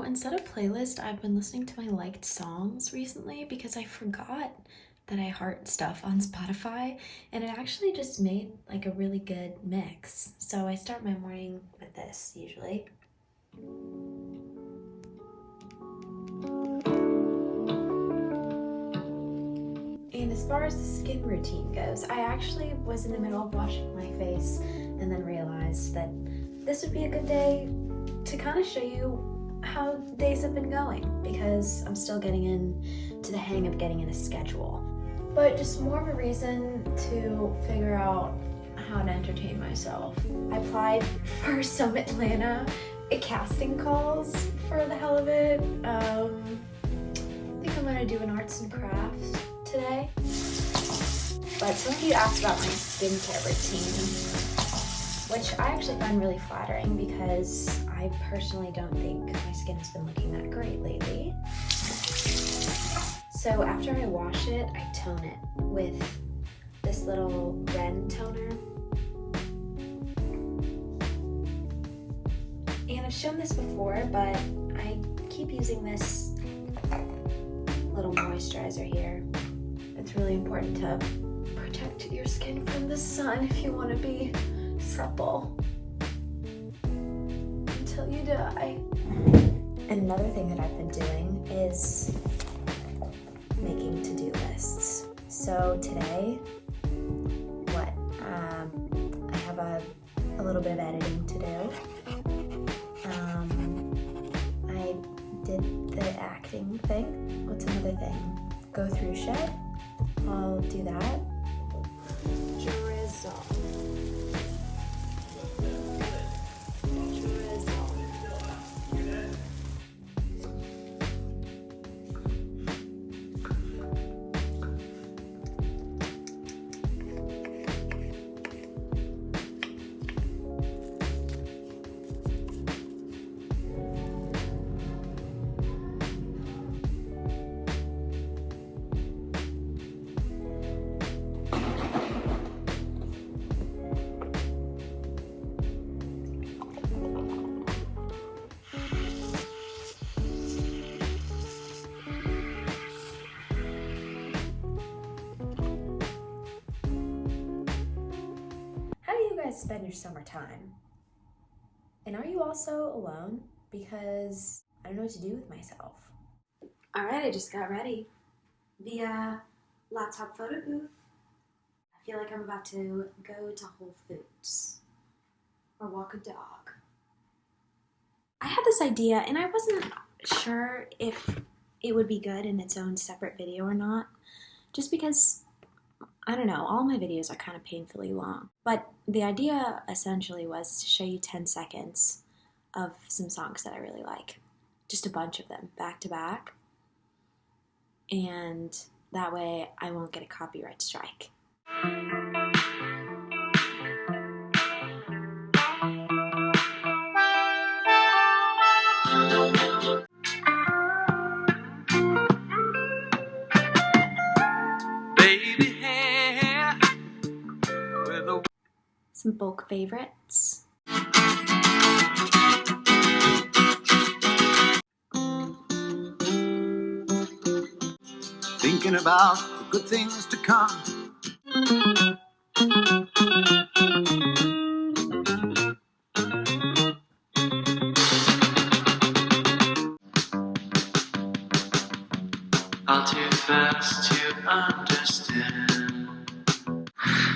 instead of playlist, I've been listening to my liked songs recently because I forgot that I heart stuff on Spotify, and it actually just made like a really good mix. So I start my morning with this usually. And as far as the skin routine goes, I actually was in the middle of washing my face and then realized that this would be a good day to kind of show you how days have been going, because I'm still getting into the hang of getting in a schedule. But just more of a reason to figure out how to entertain myself. I applied for some Atlanta casting calls for the hell of it. I think I'm gonna do an arts and crafts today. But some of you asked about my skincare routine, which I actually find really flattering because I personally don't think my skin has been looking that great lately. So after I wash it, I tone it with this little Ren toner. And I've shown this before, but I keep using this little moisturizer here. It's really important to protect your skin from the sun if you want to be supple until you die. And another thing that I've been doing is making to-do lists. So today, I have a little bit of editing to do. I did the acting thing. What's another thing? Go through shit. I'll do that. Drizzle. Spend your summertime? And are you also alone? Because I don't know what to do with myself. Alright, I just got ready via laptop photo booth. I feel like I'm about to go to Whole Foods or walk a dog. I had this idea and I wasn't sure if it would be good in its own separate video or not, just because I don't know, all my videos are kind of painfully long. But the idea essentially was to show you 10 seconds of some songs that I really like. Just a bunch of them, back to back. And that way I won't get a copyright strike. Some bulk favorites. Thinking about the good things to come. All too fast to understand.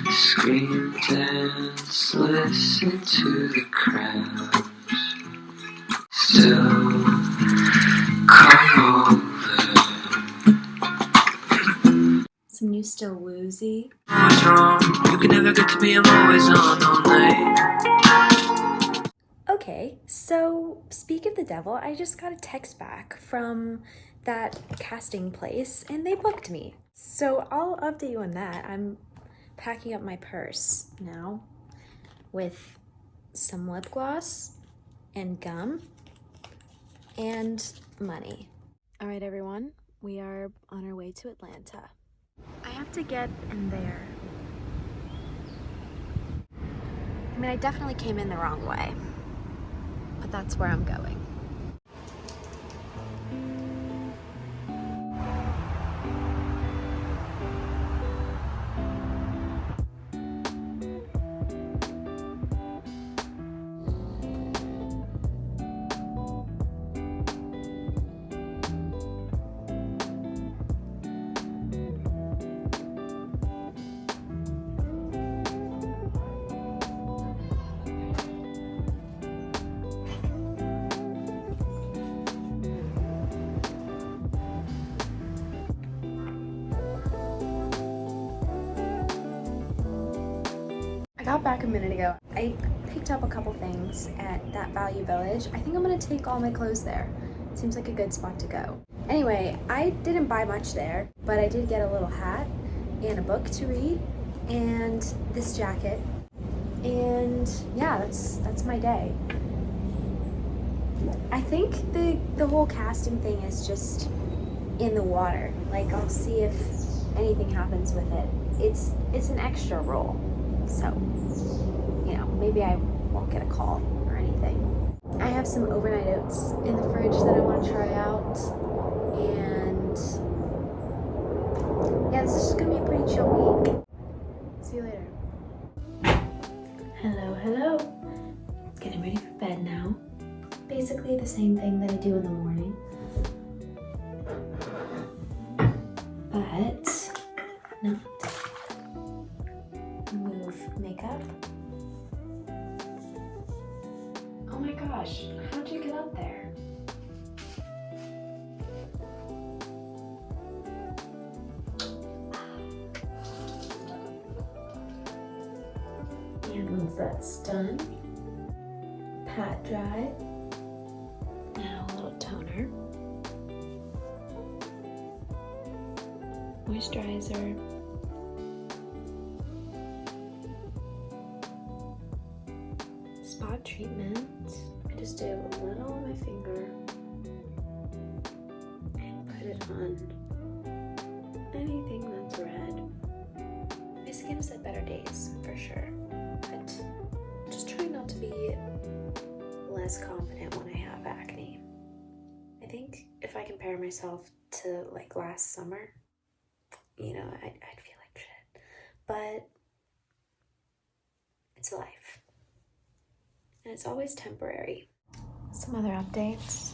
Scream, dance, listen to the crowds. Still come over. Some new Still Woozy. What's wrong? You can never get to me, I'm always on all night. Okay, so speak of the devil, I just got a text back from that casting place and they booked me. So I'll update you on that. I'm packing up my purse now with some lip gloss and gum and money. All right, everyone, we are on our way to Atlanta. I have to get in there. I mean, I definitely came in the wrong way, but that's where I'm going. got back a minute ago. I picked up a couple things at that Value Village. I think I'm gonna take all my clothes there. Seems like a good spot to go. Anyway, I didn't buy much there, but I did get a little hat and a book to read and this jacket. And yeah, that's my day. I think the whole casting thing is just in the water. Like, I'll see if anything happens with it. It's an extra role, so you know, maybe I won't get a call or anything. I have some overnight oats in the fridge that I want to try out, and yeah, this is just gonna be a pretty chill week. See you later. Hello. Getting ready for bed now. Basically the same thing that I do in the morning, but not. Remove makeup. Oh my gosh, how'd you get up there? And once that's done, pat dry. Now a little toner, moisturizer, spot treatment. I just do a little on my finger and put it on anything that's red. My skin has had better days for sure, but just trying not to be less confident when I have acne. I think if I compare myself to like last summer, you know, I'd feel like shit. But it's life. And it's always temporary. Some other updates.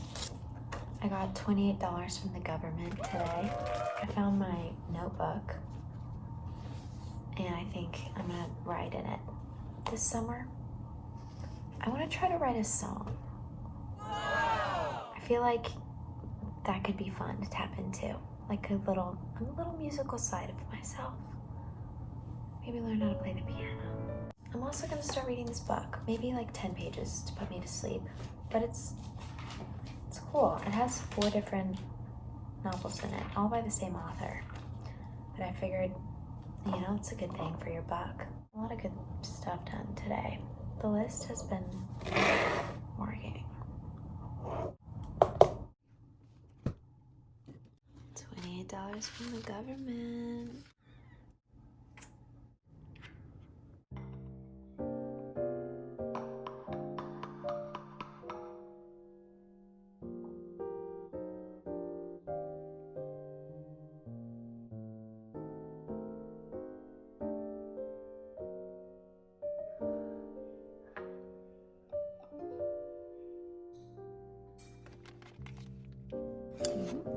I got $28 from the government today. I found my notebook, and I think I'm gonna write in it this summer. I want to try to write a song. I feel like that could be fun to tap into, like a little musical side of myself. Maybe learn how to play the piano. I'm also gonna start reading this book, maybe like 10 pages to put me to sleep, but it's cool. It has 4 different novels in it, all by the same author. But I figured, you know, it's a good thing for your buck. A lot of good stuff done today. The list has been working. $28 from the government.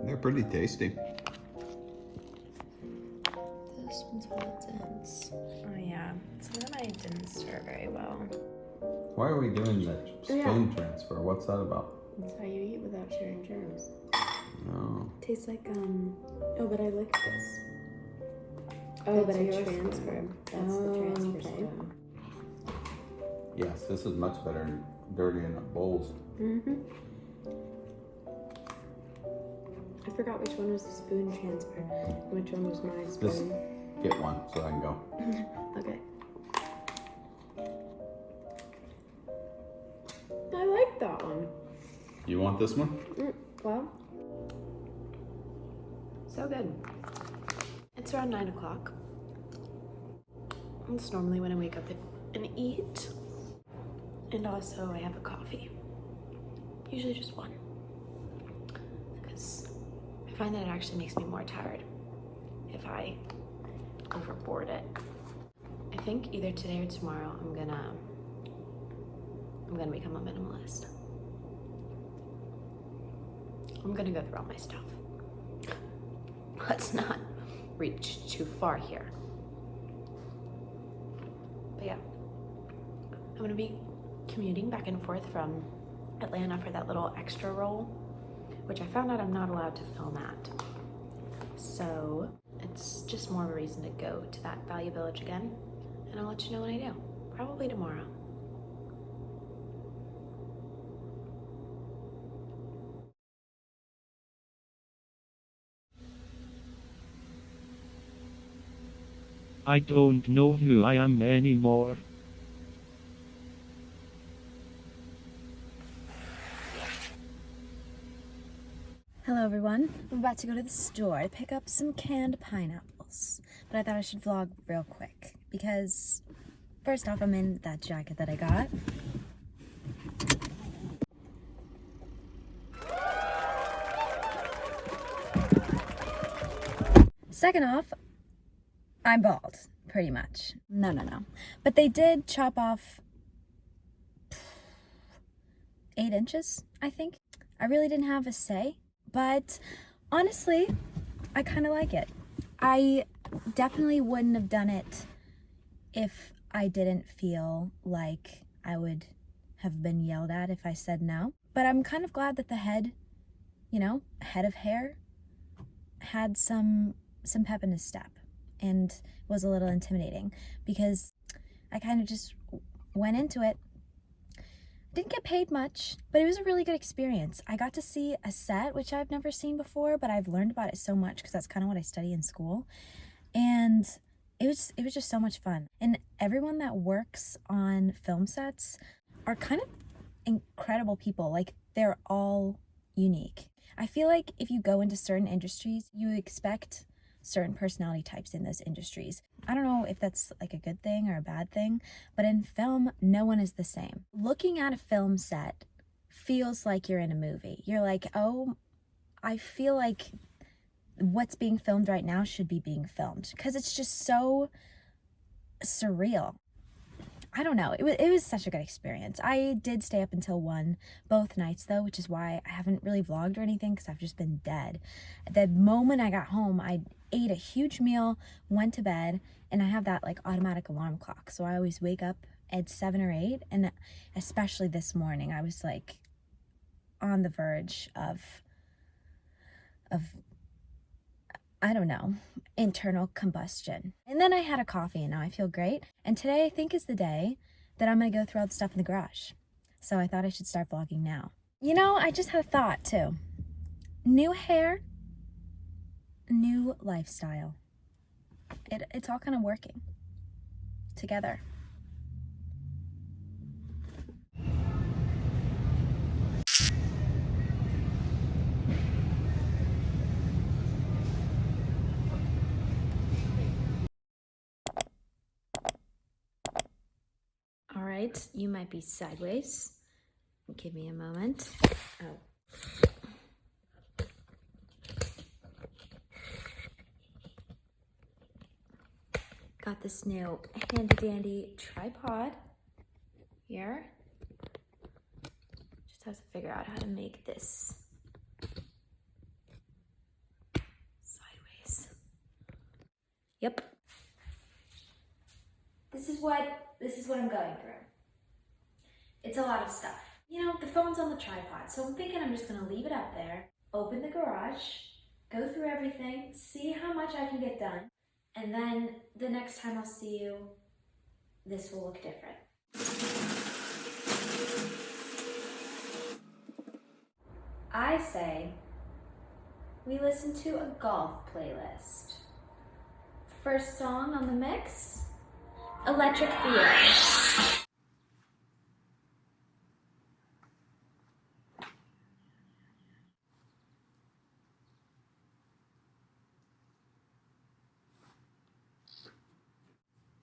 They're pretty tasty. This one's all dense. Oh yeah, some of them I didn't stir very well. Why are we doing the spoon transfer? What's that about? That's how you eat without sharing germs. No. Tastes like oh, but I like this. Oh, but I transfer. That's the transfer spoon. Yes, this is much better than dirty in bowls. I forgot which one was the spoon transfer and which one was my spoon. Just get one so I can go. Okay. I like that one. You want this one? Well, so good. It's around 9 o'clock. It's normally when I wake up and eat. And also I have a coffee. Usually just one. Because I find that it actually makes me more tired if I overboard it. I think either today or tomorrow I'm gonna become a minimalist. I'm gonna go through all my stuff. Let's not reach too far here. But yeah, I'm gonna be commuting back and forth from Atlanta for that little extra role, which I found out I'm not allowed to film at. So it's just more of a reason to go to that Value Village again, and I'll let you know when I do. Probably tomorrow. I don't know who I am anymore. Hello everyone. I'm about to go to the store to pick up some canned pineapples. But I thought I should vlog real quick because first off, I'm in that jacket that I got. Second off, I'm bald, pretty much. No. But they did chop off 8 inches, I think. I really didn't have a say, but honestly, I kind of like it. I definitely wouldn't have done it if I didn't feel like I would have been yelled at if I said no. But I'm kind of glad that the head, head of hair had some pep in his step and was a little intimidating because I kind of just went into it. Didn't get paid much, but it was a really good experience. I got to see a set, which I've never seen before, but I've learned about it so much because that's kind of what I study in school. And it was just so much fun. And everyone that works on film sets are kind of incredible people. Like, they're all unique. I feel like if you go into certain industries, you expect certain personality types in those industries. I don't know if that's like a good thing or a bad thing, but in film, no one is the same. Looking at a film set feels like you're in a movie. You're like, oh, I feel like what's being filmed right now should be being filmed because it's just so surreal. I don't know. It was such a good experience. I did stay up until 1 both nights though, which is why I haven't really vlogged or anything because I've just been dead. The moment I got home, I ate a huge meal, went to bed, and I have that like automatic alarm clock. So I always wake up at 7 or 8, and especially this morning, I was like on the verge of I don't know, internal combustion. And then I had a coffee and now I feel great. And today I think is the day that I'm gonna go through all the stuff in the garage. So I thought I should start vlogging now. I just had a thought too. New hair, new lifestyle. It's all kind of working together. All right, you might be sideways. Give me a moment. Oh. Got this new handy dandy tripod here. Just have to figure out how to make this sideways. Yep. This is what I'm going through. It's a lot of stuff. The phone's on the tripod, so I'm thinking I'm just gonna leave it up there, open the garage, go through everything, see how much I can get done, and then the next time I'll see you, this will look different. I say we listen to a golf playlist. First song on the mix, Electric Feel.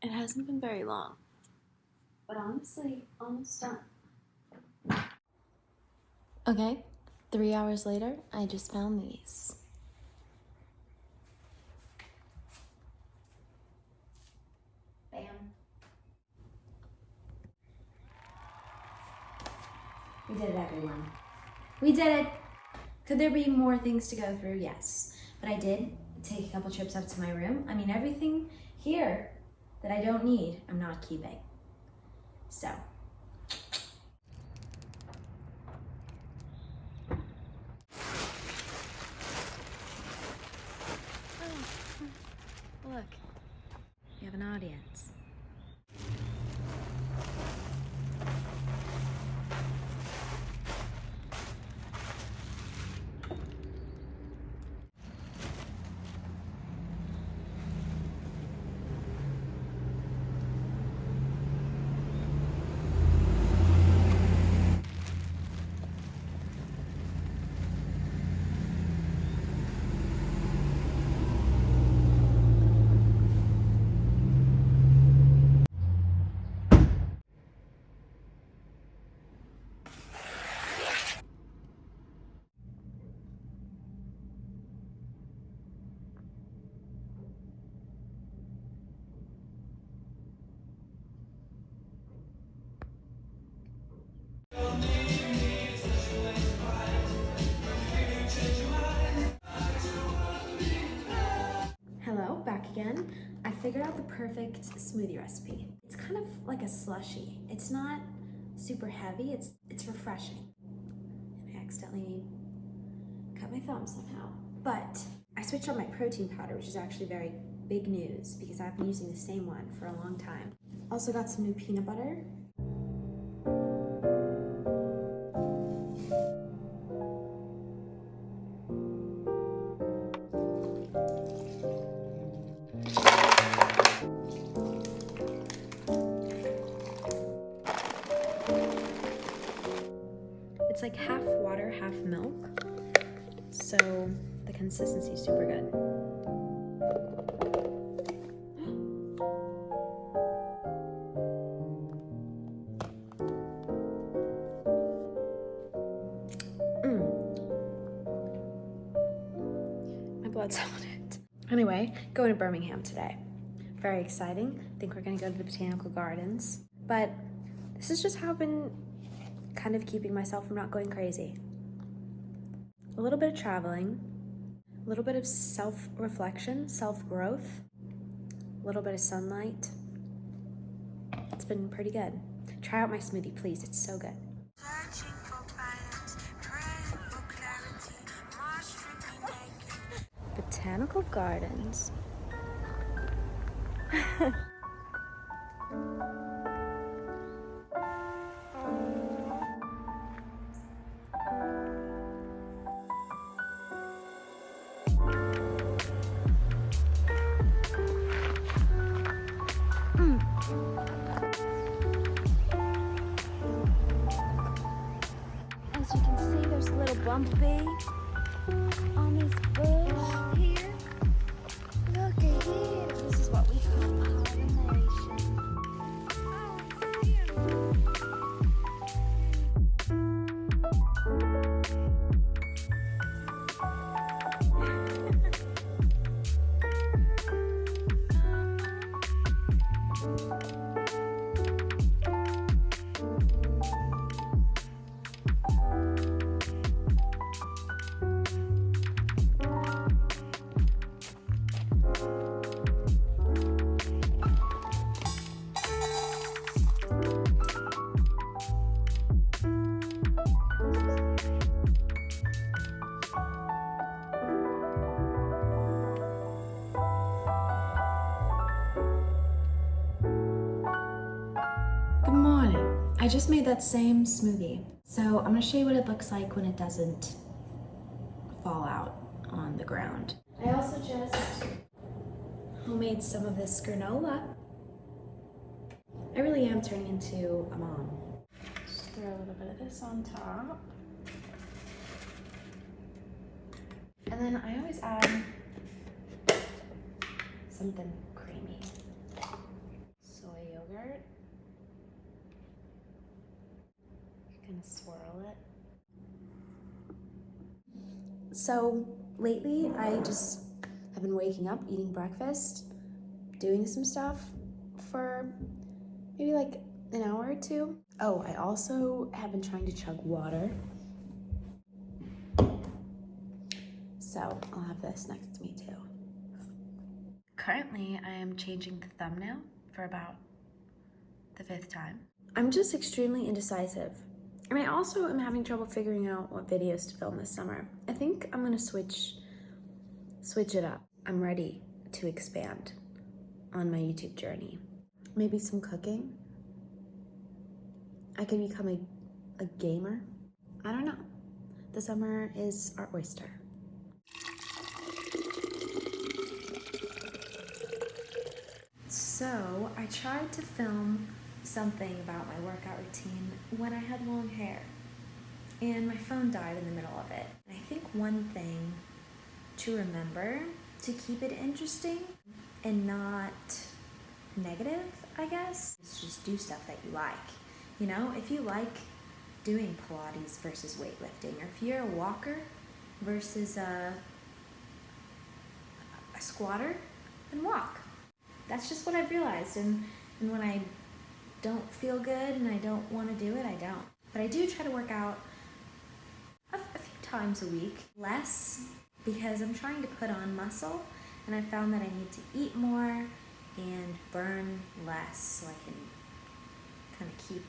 It hasn't been very long, but honestly, almost done. Okay, 3 hours later, I just found these. Bam. We did it, everyone. We did it. Could there be more things to go through? Yes. But I did take a couple trips up to my room. I mean, everything here that I don't need, I'm not keeping. So. Oh, look. We have an audience. figured out the perfect smoothie recipe. It's kind of like a slushy. It's not super heavy, it's refreshing. And I accidentally cut my thumb somehow. But I switched on my protein powder, which is actually very big news because I've been using the same one for a long time. Also got some new peanut butter. It's like half water, half milk. So the consistency is super good. My blood's on it. Anyway, going to Birmingham today. Very exciting. I think we're gonna go to the botanical gardens. But this is just how I've been kind of keeping myself from not going crazy. A little bit of traveling, a little bit of self-reflection, self-growth, a little bit of sunlight. It's been pretty good. Try out my smoothie, please. It's so good. Botanical gardens. As you can see, there's a little bumblebee on this bush here. Look at here. This is what we call pollination. Good morning. I just made that same smoothie. So I'm gonna show you what it looks like when it doesn't fall out on the ground. I also just homemade some of this granola. I really am turning into a mom. Just throw a little bit of this on top. And then I always add something creamy. Soy yogurt. Gonna swirl it. So lately I just have been waking up, eating breakfast, doing some stuff for maybe like an hour or two. Oh, I also have been trying to chug water. So I'll have this next to me too. Currently I am changing the thumbnail for about the 5th time. I'm just extremely indecisive. And I also am having trouble figuring out what videos to film this summer. I think I'm gonna switch it up. I'm ready to expand on my YouTube journey. Maybe some cooking. I can become a gamer. I don't know. The summer is our oyster. So I tried to film something about my workout routine when I had long hair and my phone died in the middle of it. And I think one thing to remember to keep it interesting and not negative, I guess, is just do stuff that you like. You know, if you like doing Pilates versus weightlifting, or if you're a walker versus a squatter, then walk. That's just what I've realized. And when I don't feel good and I don't want to do it, I don't. But I do try to work out a few times a week. Less because I'm trying to put on muscle, and I found that I need to eat more and burn less so I can kind of keep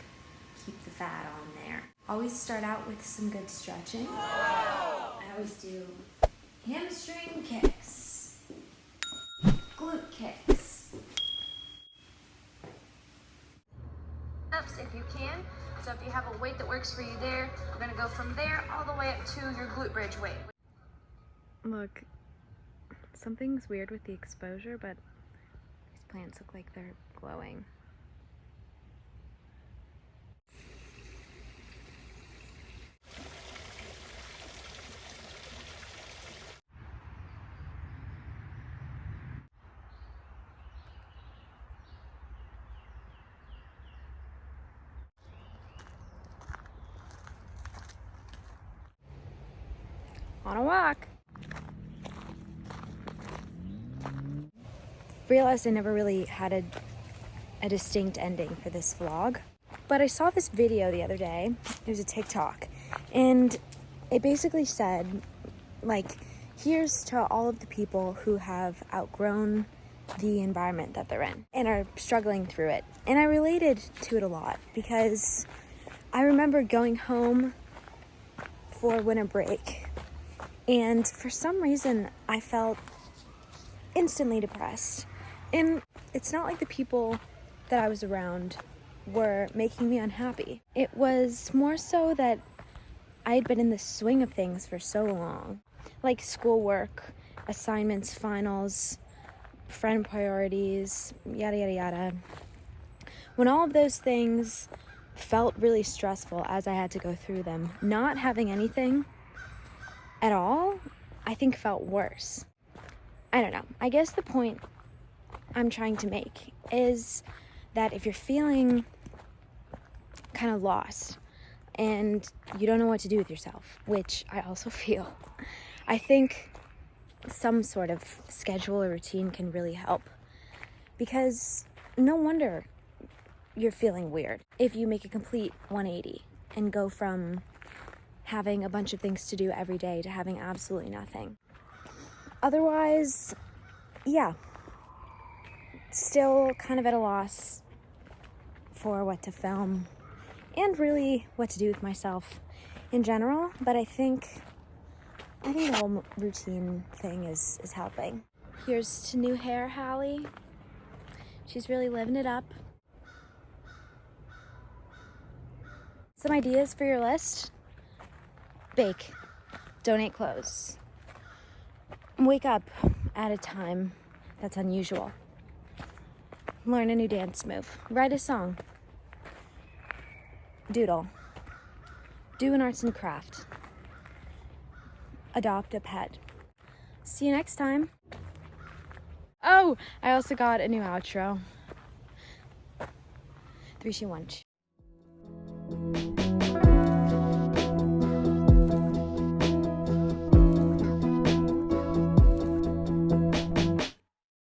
the fat on there. Always start out with some good stretching. I always do hamstring kicks, glute kicks. Ups if you can. So if you have a weight that works for you there, we're gonna go from there all the way up to your glute bridge weight. Look, something's weird with the exposure, but these plants look like they're glowing. On a walk. Realized I never really had a distinct ending for this vlog, but I saw this video the other day. It was a TikTok, and it basically said, like, here's to all of the people who have outgrown the environment that they're in and are struggling through it. And I related to it a lot because I remember going home for winter break, and for some reason I felt instantly depressed. And it's not like the people that I was around were making me unhappy. It was more so that I had been in the swing of things for so long, like schoolwork, assignments, finals, friend priorities, yada yada yada. When all of those things felt really stressful as I had to go through them, not having anything at all, I think felt worse. I don't know. I guess the point I'm trying to make is that if you're feeling kind of lost and you don't know what to do with yourself, which I also feel, I think some sort of schedule or routine can really help, because no wonder you're feeling weird if you make a complete 180 and go from having a bunch of things to do every day to having absolutely nothing. Otherwise, yeah, still kind of at a loss for what to film and really what to do with myself in general, but I think the whole routine thing is helping. Here's to new hair, Halle. She's really living it up. Some ideas for your list: bake, donate clothes, wake up at a time that's unusual, learn a new dance move, write a song, doodle, do an arts and craft, adopt a pet. See you next time. Oh, I also got a new outro. 3, 2, 1.